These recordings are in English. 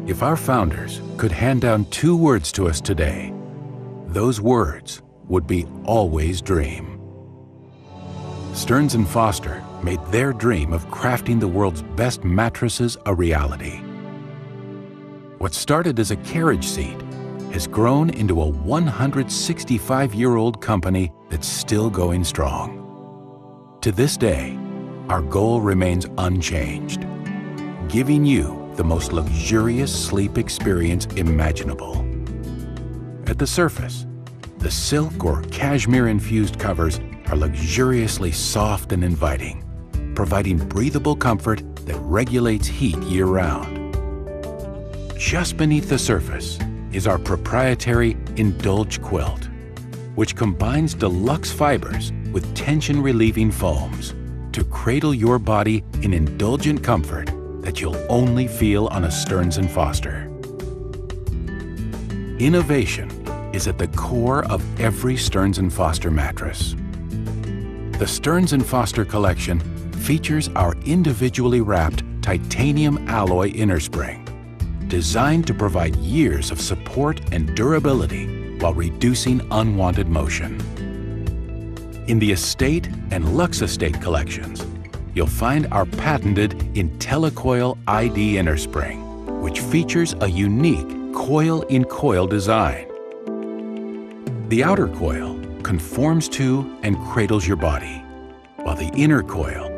If our founders could hand down two words to us today, those words would be always dream. Stearns & Foster made their dream of crafting the world's best mattresses a reality. What started as a carriage seat has grown into a 165-year-old company that's still going strong. To this day, our goal remains unchanged, giving you the most luxurious sleep experience imaginable. At the surface, the silk or cashmere-infused covers are luxuriously soft and inviting, providing breathable comfort that regulates heat year-round. Just beneath the surface is our proprietary Indulge quilt, which combines deluxe fibers with tension-relieving foams to cradle your body in indulgent comfort that you'll only feel on a Stearns & Foster. Innovation is at the core of every Stearns & Foster mattress. The Stearns & Foster collection features our individually wrapped titanium alloy innerspring, designed to provide years of support and durability while reducing unwanted motion. In the Estate and Luxe Estate collections, you'll find our patented IntelliCoil ID innerspring, which features a unique coil-in-coil design. The outer coil conforms to and cradles your body, while the inner coil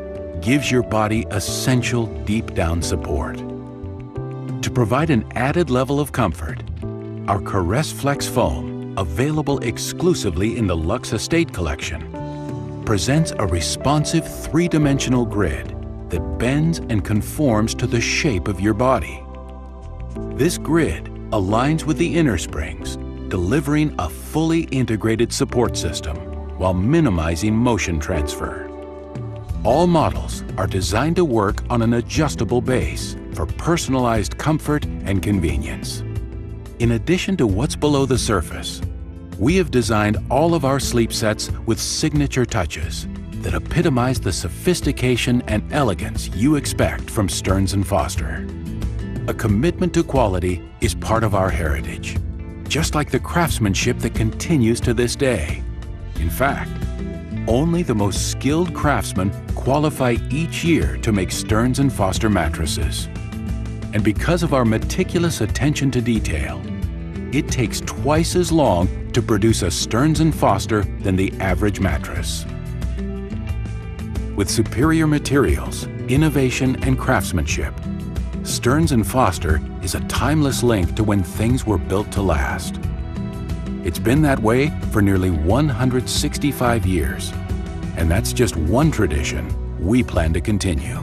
gives your body essential deep-down support. To provide an added level of comfort, our Caress Flex foam, available exclusively in the Luxe Estate collection, presents a responsive three-dimensional grid that bends and conforms to the shape of your body. This grid aligns with the inner springs, delivering a fully integrated support system while minimizing motion transfer. All models are designed to work on an adjustable base for personalized comfort and convenience. In addition to what's below the surface, we have designed all of our sleep sets with signature touches that epitomize the sophistication and elegance you expect from Stearns & Foster. A commitment to quality is part of our heritage, just like the craftsmanship that continues to this day. In fact, only the most skilled craftsmen qualify each year to make Stearns & Foster mattresses. And because of our meticulous attention to detail, it takes twice as long to produce a Stearns & Foster than the average mattress. With superior materials, innovation, and craftsmanship, Stearns & Foster is a timeless link to when things were built to last. It's been that way for nearly 165 years, and that's just one tradition we plan to continue.